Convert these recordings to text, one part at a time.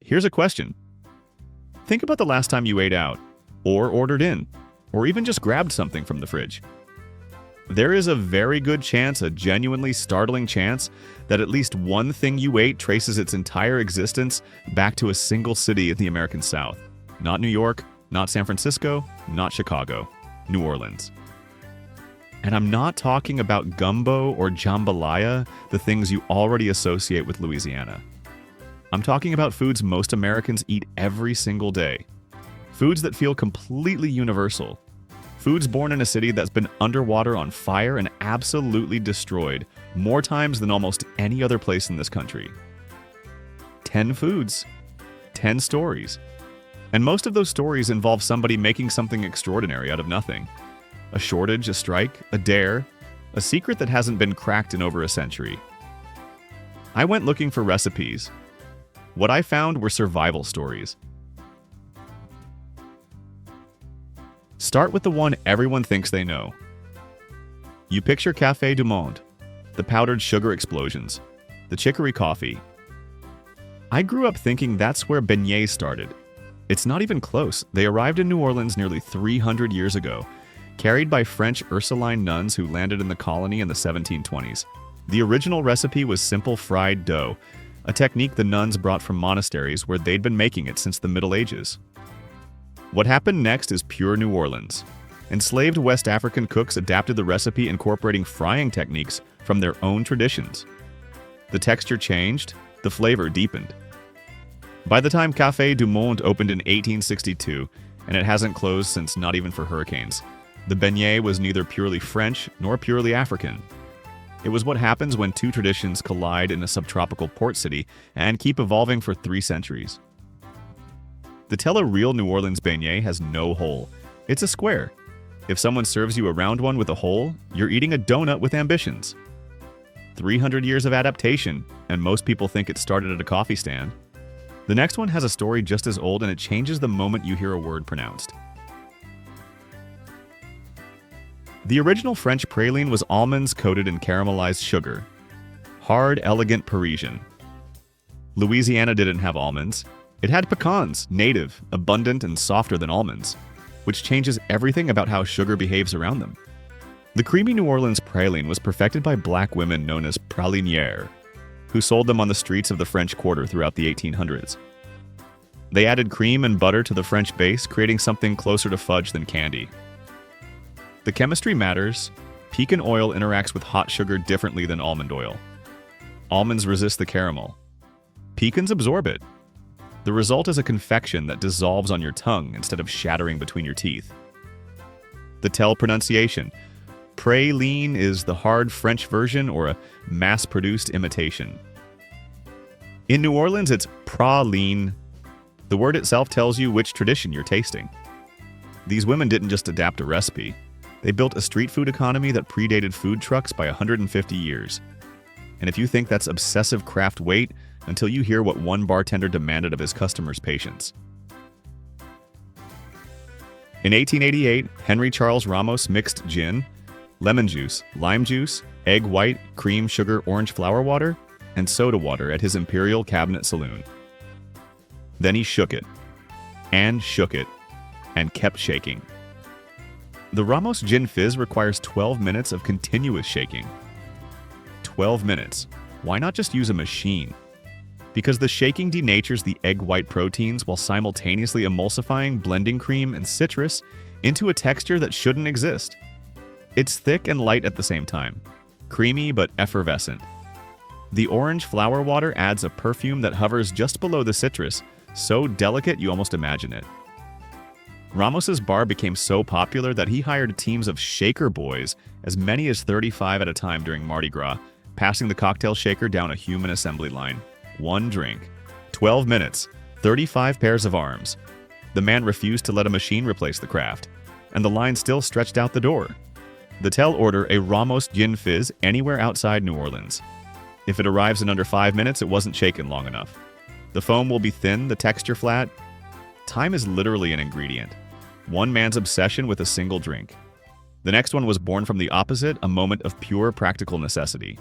Here's a question. Think about the last time you ate out, or ordered in, or even just grabbed something from the fridge. There is a very good chance, a genuinely startling chance, that at least one thing you ate traces its entire existence back to a single city in the American South. Not New York, not San Francisco, not Chicago, New Orleans. And I'm not talking about gumbo or jambalaya, the things you already associate with Louisiana. I'm talking about foods most Americans eat every single day. Foods that feel completely universal. Foods born in a city that's been underwater on fire and absolutely destroyed more times than almost any other place in this country. 10 foods, 10 stories. And most of those stories involve somebody making something extraordinary out of nothing. A shortage, a strike, a dare, a secret that hasn't been cracked in over a century. I went looking for recipes. What I found were survival stories. Start with the one everyone thinks they know. You picture Café du Monde, the powdered sugar explosions, the chicory coffee. I grew up thinking that's where beignets started. It's not even close. They arrived in New Orleans nearly 300 years ago, carried by French Ursuline nuns who landed in the colony in the 1720s. The original recipe was simple fried dough, a technique the nuns brought from monasteries where they'd been making it since the Middle Ages. What happened next is pure New Orleans. Enslaved West African cooks adapted the recipe, incorporating frying techniques from their own traditions. The texture changed, the flavor deepened. By the time Café du Monde opened in 1862, and it hasn't closed since not even for hurricanes, the beignet was neither purely French nor purely African. It was what happens when two traditions collide in a subtropical port city and keep evolving for 3 centuries. To tell a real New Orleans beignet has no hole. It's a square. If someone serves you a round one with a hole, you're eating a donut with ambitions. 300 years of adaptation, and most people think it started at a coffee stand. The next one has a story just as old, and it changes the moment you hear a word pronounced. The original French praline was almonds coated in caramelized sugar. Hard, elegant Parisian. Louisiana didn't have almonds. It had pecans, native, abundant, and softer than almonds, which changes everything about how sugar behaves around them. The creamy New Orleans praline was perfected by black women known as pralinières, who sold them on the streets of the French Quarter throughout the 1800s. They added cream and butter to the French base, creating something closer to fudge than candy. The chemistry matters. Pecan oil interacts with hot sugar differently than almond oil. Almonds resist the caramel. Pecans absorb it. The result is a confection that dissolves on your tongue instead of shattering between your teeth. The tell pronunciation. Praline is the hard French version or a mass-produced imitation. In New Orleans, it's praline. The word itself tells you which tradition you're tasting. These women didn't just adapt a recipe. They built a street food economy that predated food trucks by 150 years. And if you think that's obsessive craft, wait until you hear what one bartender demanded of his customers' patience. In 1888, Henry Charles Ramos mixed gin, lemon juice, lime juice, egg white, cream, sugar, orange flower water, and soda water at his Imperial Cabinet Saloon. Then he shook it, and kept shaking. The Ramos Gin Fizz requires 12 minutes of continuous shaking. 12 minutes. Why not just use a machine? Because the shaking denatures the egg white proteins while simultaneously emulsifying blending cream and citrus into a texture that shouldn't exist. It's thick and light at the same time, creamy but effervescent. The orange flower water adds a perfume that hovers just below the citrus, so delicate you almost imagine it. Ramos's bar became so popular that he hired teams of shaker boys, as many as 35 at a time during Mardi Gras, passing the cocktail shaker down a human assembly line. One drink. 12 minutes. 35 pairs of arms. The man refused to let a machine replace the craft, and the line still stretched out the door. The tell order a Ramos Gin Fizz anywhere outside New Orleans. If it arrives in under 5 minutes, it wasn't shaken long enough. The foam will be thin, the texture flat. Time is literally an ingredient. One man's obsession with a single drink. The next one was born from the opposite, a moment of pure practical necessity.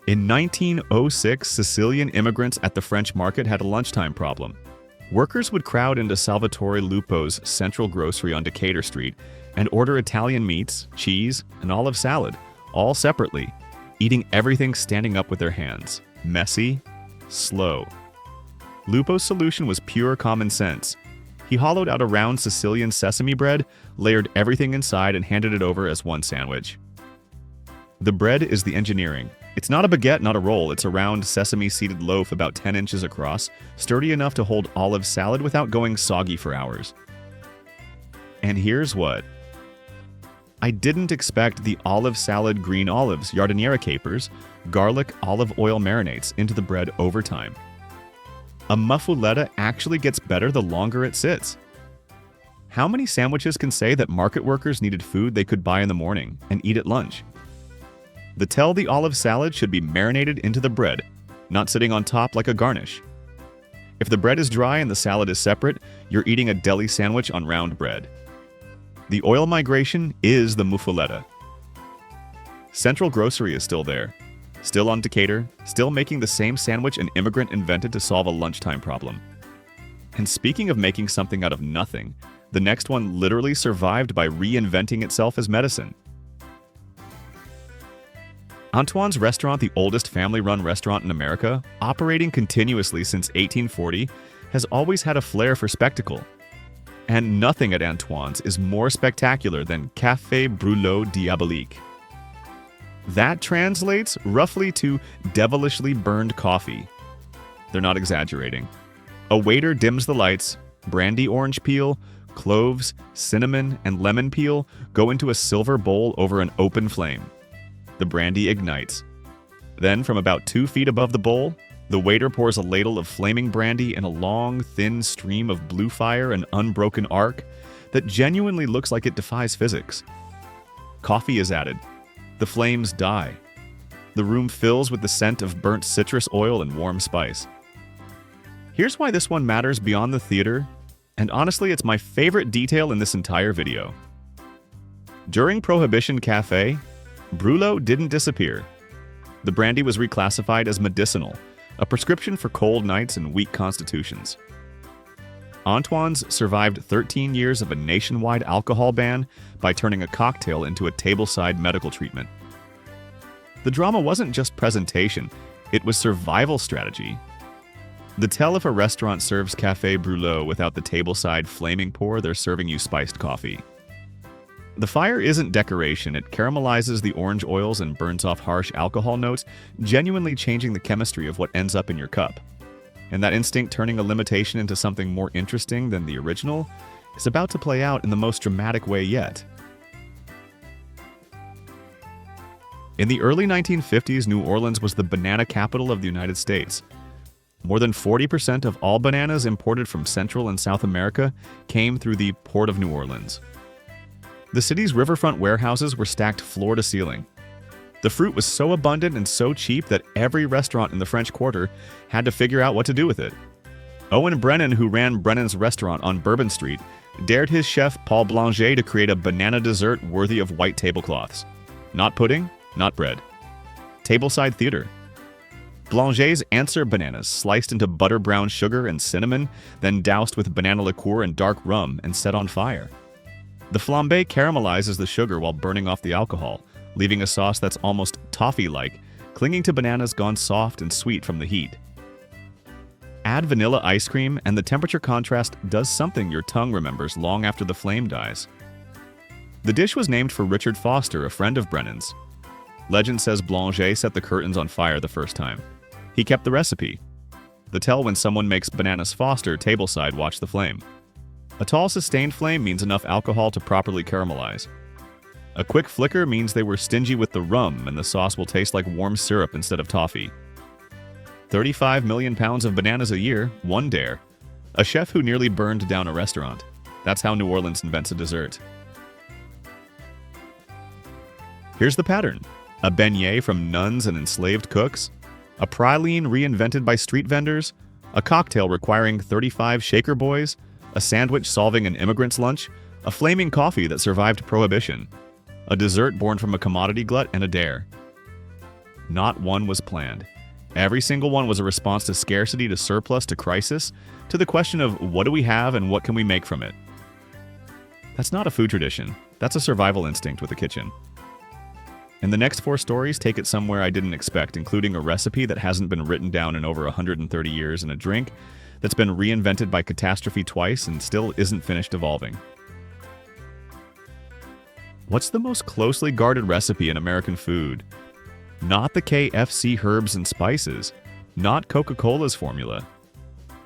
In 1906, Sicilian immigrants at the French market had a lunchtime problem. Workers would crowd into Salvatore Lupo's central grocery on Decatur Street and order Italian meats, cheese, and olive salad, all separately, eating everything standing up with their hands. Messy, slow. Lupo's solution was pure common sense. He hollowed out a round Sicilian sesame bread, layered everything inside, and handed it over as one sandwich. The bread is the engineering. It's not a baguette, not a roll. It's a round sesame-seeded loaf about 10 inches across, sturdy enough to hold olive salad without going soggy for hours. And here's what. I didn't expect the olive salad green olives, giardiniera capers, garlic, olive oil marinades into the bread over time. A muffuletta actually gets better the longer it sits. How many sandwiches can say that market workers needed food they could buy in the morning and eat at lunch? The olive salad should be marinated into the bread, not sitting on top like a garnish. If the bread is dry and the salad is separate, you're eating a deli sandwich on round bread. The oil migration is the muffuletta. Central Grocery is still there, still on Decatur, still making the same sandwich an immigrant invented to solve a lunchtime problem. And speaking of making something out of nothing, the next one literally survived by reinventing itself as medicine. Antoine's restaurant, the oldest family-run restaurant in America, operating continuously since 1840, has always had a flair for spectacle. And nothing at Antoine's is more spectacular than Café Brûlot Diabolique. That translates roughly to devilishly burned coffee. They're not exaggerating. A waiter dims the lights, brandy orange peel, cloves, cinnamon, and lemon peel go into a silver bowl over an open flame. The brandy ignites. Then, from about 2 feet above the bowl, the waiter pours a ladle of flaming brandy in a long, thin stream of blue fire and unbroken arc that genuinely looks like it defies physics. Coffee is added. The flames die. The room fills with the scent of burnt citrus oil and warm spice. Here's why this one matters beyond the theater, and honestly, it's my favorite detail in this entire video. During Prohibition Café, Brûlot didn't disappear. The brandy was reclassified as medicinal, a prescription for cold nights and weak constitutions. Antoine's survived 13 years of a nationwide alcohol ban by turning a cocktail into a tableside medical treatment. The drama wasn't just presentation, it was survival strategy. The tell if a restaurant serves Café Brûlot without the tableside flaming pour, they're serving you spiced coffee. The fire isn't decoration, it caramelizes the orange oils and burns off harsh alcohol notes, genuinely changing the chemistry of what ends up in your cup. And that instinct turning a limitation into something more interesting than the original is about to play out in the most dramatic way yet. In the early 1950s, New Orleans was the banana capital of the United States. More than 40% of all bananas imported from Central and South America came through the Port of New Orleans. The city's riverfront warehouses were stacked floor to ceiling. The fruit was so abundant and so cheap that every restaurant in the French Quarter had to figure out what to do with it. Owen Brennan, who ran Brennan's restaurant on Bourbon Street, dared his chef Paul Blanger to create a banana dessert worthy of white tablecloths. Not pudding, not bread. Tableside theater. Blanger's answer bananas sliced into butter brown sugar and cinnamon, then doused with banana liqueur and dark rum and set on fire. The flambé caramelizes the sugar while burning off the alcohol, leaving a sauce that's almost toffee-like, clinging to bananas gone soft and sweet from the heat. Add vanilla ice cream, and the temperature contrast does something your tongue remembers long after the flame dies. The dish was named for Richard Foster, a friend of Brennan's. Legend says Blanger set the curtains on fire the first time. He kept the recipe. The tell when someone makes bananas Foster, tableside, watch the flame. A tall, sustained flame means enough alcohol to properly caramelize. A quick flicker means they were stingy with the rum and the sauce will taste like warm syrup instead of toffee. 35 million pounds of bananas a year, one dare. A chef who nearly burned down a restaurant. That's how New Orleans invents a dessert. Here's the pattern. A beignet from nuns and enslaved cooks. A praline reinvented by street vendors. A cocktail requiring 35 shaker boys. A sandwich solving an immigrant's lunch, a flaming coffee that survived Prohibition, a dessert born from a commodity glut, and a dare. Not one was planned. Every single one was a response to scarcity, to surplus, to crisis, to the question of what do we have and what can we make from it. That's not a food tradition. That's a survival instinct with a kitchen. And the next 4 stories take it somewhere I didn't expect, including a recipe that hasn't been written down in over 130 years and a drink that's been reinvented by catastrophe twice and still isn't finished evolving. What's the most closely guarded recipe in American food? Not the KFC herbs and spices, not Coca-Cola's formula.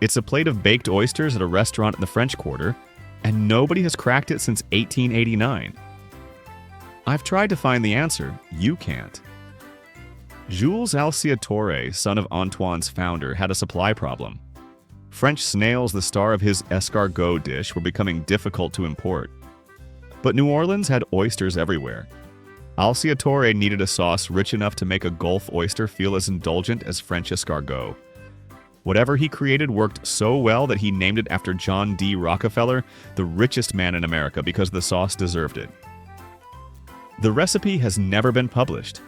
It's a plate of baked oysters at a restaurant in the French Quarter, and nobody has cracked it since 1889. I've tried to find the answer. You can't. Jules Alciatore, son of Antoine's founder, had a supply problem. French snails, the star of his escargot dish, were becoming difficult to import. But New Orleans had oysters everywhere. Alciatore needed a sauce rich enough to make a Gulf oyster feel as indulgent as French escargot. Whatever he created worked so well that he named it after John D. Rockefeller, the richest man in America, because the sauce deserved it. The recipe has never been published.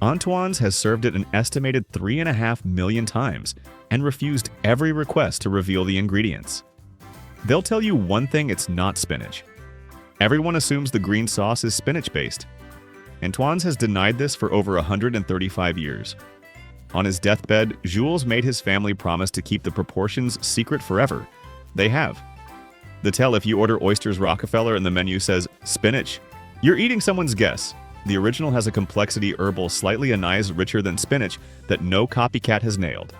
Antoine's has served it an estimated 3.5 million times and refused every request to reveal the ingredients. They'll tell you one thing: it's not spinach. Everyone assumes the green sauce is spinach-based. Antoine's has denied this for over 135 years. On his deathbed, Jules made his family promise to keep the proportions secret forever. They have. They tell if you order oysters Rockefeller and the menu says spinach, you're eating someone's guess. The original has a complexity herbal slightly anise richer than spinach that no copycat has nailed.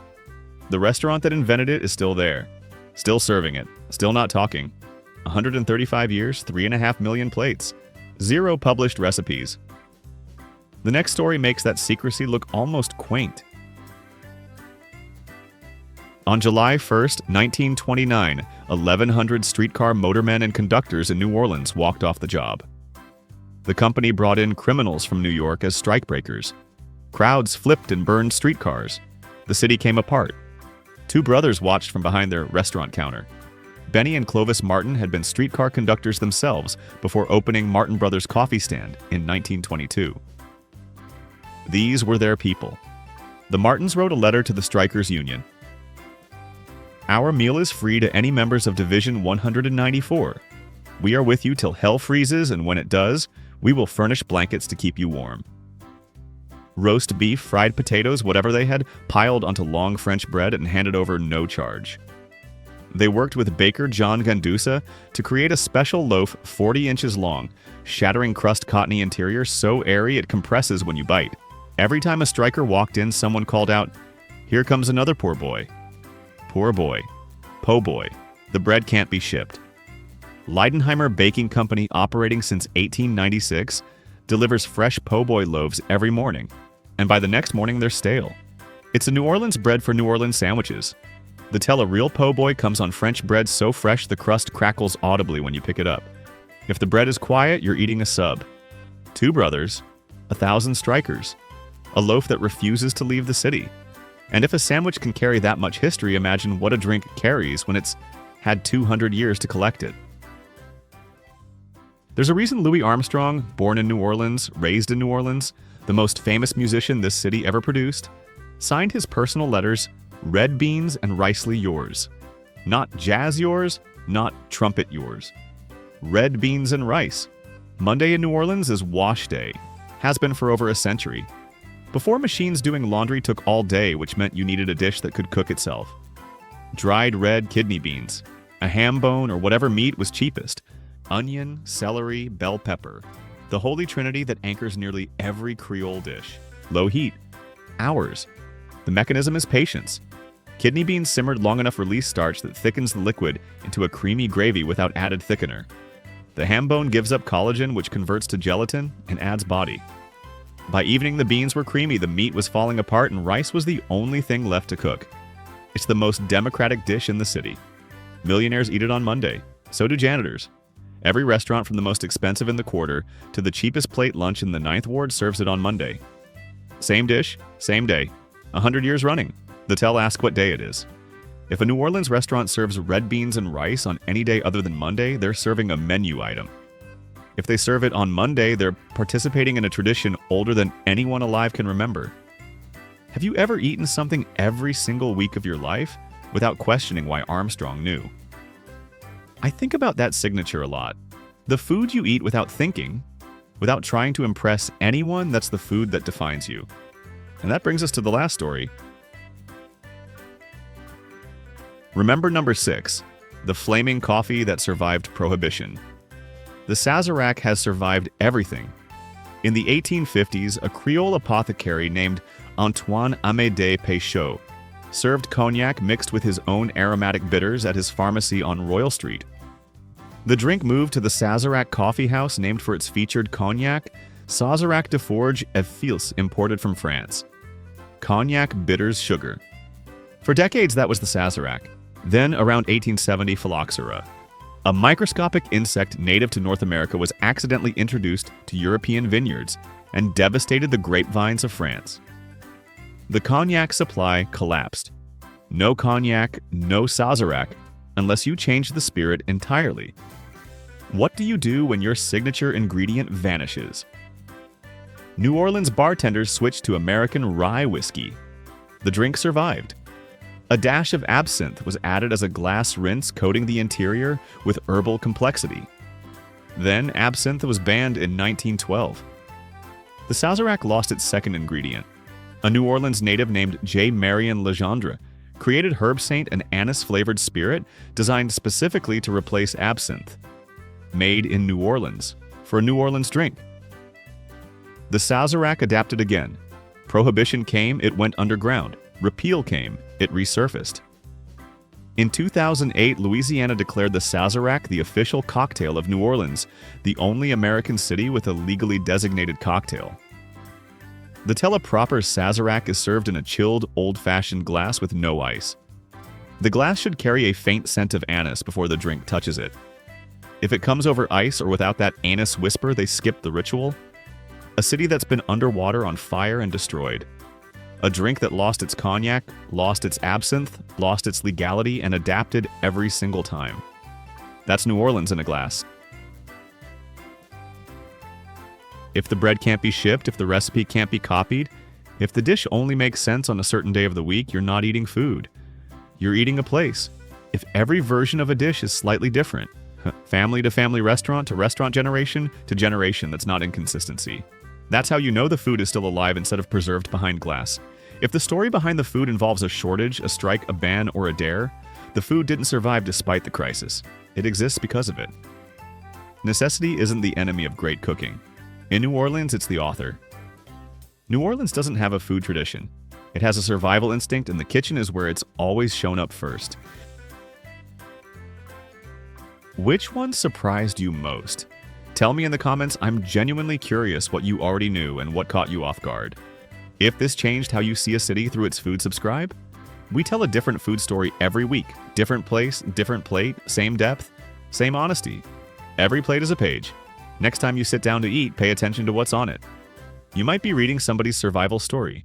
The restaurant that invented it is still there, still serving it, still not talking. 135 years, 3.5 million plates, 0 published recipes. The next story makes that secrecy look almost quaint. On July 1st, 1929, 1,100 streetcar motormen and conductors in New Orleans walked off the job. The company brought in criminals from New York as strikebreakers. Crowds flipped and burned streetcars. The city came apart. 2 brothers watched from behind their restaurant counter. Benny and Clovis Martin had been streetcar conductors themselves before opening Martin Brothers Coffee Stand in 1922. These were their people. The Martins wrote a letter to the Strikers Union. Our meal is free to any members of Division 194. We are with you till hell freezes, and when it does, we will furnish blankets to keep you warm. Roast beef, fried potatoes, whatever they had, piled onto long French bread and handed over no charge. They worked with baker John Gandusa to create a special loaf 40 inches long, shattering crust cottony interior so airy it compresses when you bite. Every time a striker walked in, someone called out, "Here comes another poor boy." Poor boy. Po' boy. The bread can't be shipped. Leidenheimer Baking Company, operating since 1896, delivers fresh po' boy loaves every morning, and by the next morning they're stale. It's a New Orleans bread for New Orleans sandwiches. They tell a real po' boy comes on French bread so fresh the crust crackles audibly when you pick it up. If the bread is quiet, you're eating a sub. 2 brothers, 1,000 strikers, a loaf that refuses to leave the city. And if a sandwich can carry that much history, imagine what a drink carries when it's had 200 years to collect it. There's a reason Louis Armstrong, born in New Orleans, raised in New Orleans, the most famous musician this city ever produced, signed his personal letters, "Red beans and ricely yours." Not jazz yours, not trumpet yours. Red beans and rice. Monday in New Orleans is wash day, has been for over a century. Before machines doing laundry took all day, which meant you needed a dish that could cook itself. Dried red kidney beans, a ham bone or whatever meat was cheapest. Onion, celery, bell pepper. The holy trinity that anchors nearly every Creole dish. Low heat. Hours. The mechanism is patience. Kidney beans simmered long enough release starch that thickens the liquid into a creamy gravy without added thickener. The ham bone gives up collagen, which converts to gelatin and adds body. By evening, the beans were creamy, the meat was falling apart, and rice was the only thing left to cook. It's the most democratic dish in the city. Millionaires eat it on Monday. So do janitors. Every restaurant from the most expensive in the Quarter to the cheapest plate lunch in the 9th Ward serves it on Monday. Same dish, same day. 100 years running. The tell ask what day it is. If a New Orleans restaurant serves red beans and rice on any day other than Monday, they're serving a menu item. If they serve it on Monday, they're participating in a tradition older than anyone alive can remember. Have you ever eaten something every single week of your life without questioning why Armstrong knew? I think about that signature a lot. The food you eat without thinking, without trying to impress anyone, that's the food that defines you. And that brings us to the last story. Remember number 6, the flaming coffee that survived Prohibition. The Sazerac has survived everything. In the 1850s, a Creole apothecary named Antoine Amédée Peychaud served cognac mixed with his own aromatic bitters at his pharmacy on Royal Street. The drink moved to the Sazerac coffee house named for its featured cognac, Sazerac de Forge et Fils, imported from France. Cognac bitters sugar. For decades, that was the Sazerac. Then, around 1870, phylloxera, a microscopic insect native to North America, was accidentally introduced to European vineyards and devastated the grapevines of France. The cognac supply collapsed. No cognac, no Sazerac, unless you change the spirit entirely. What do you do when your signature ingredient vanishes? New Orleans bartenders switched to American rye whiskey. The drink survived. A dash of absinthe was added as a glass rinse, coating the interior with herbal complexity. Then absinthe was banned in 1912. The Sazerac lost its second ingredient. A New Orleans native named J. Marion Legendre created herb saint, an anise-flavored spirit designed specifically to replace absinthe. Made in New Orleans, for a New Orleans drink. The Sazerac adapted again. Prohibition came, it went underground. Repeal came, it resurfaced. In 2008, Louisiana declared the Sazerac the official cocktail of New Orleans, the only American city with a legally designated cocktail. The teleproper Sazerac is served in a chilled, old-fashioned glass with no ice. The glass should carry a faint scent of anise before the drink touches it. If it comes over ice or without that anise whisper, they skip the ritual. A city that's been underwater, on fire, and destroyed. A drink that lost its cognac, lost its absinthe, lost its legality, and adapted every single time. That's New Orleans in a glass. If the bread can't be shipped, if the recipe can't be copied, if the dish only makes sense on a certain day of the week, you're not eating food. You're eating a place. If every version of a dish is slightly different, family to family, restaurant to restaurant, generation to generation, that's not inconsistency. That's how you know the food is still alive instead of preserved behind glass. If the story behind the food involves a shortage, a strike, a ban, or a dare, the food didn't survive despite the crisis. It exists because of it. Necessity isn't the enemy of great cooking. In New Orleans, it's the author. New Orleans doesn't have a food tradition. It has a survival instinct, and the kitchen is where it's always shown up first. Which one surprised you most? Tell me in the comments. I'm genuinely curious what you already knew and what caught you off guard. If this changed how you see a city through its food, subscribe. We tell a different food story every week. Different place, different plate, same depth, same honesty. Every plate is a page. Next time you sit down to eat, pay attention to what's on it. You might be reading somebody's survival story.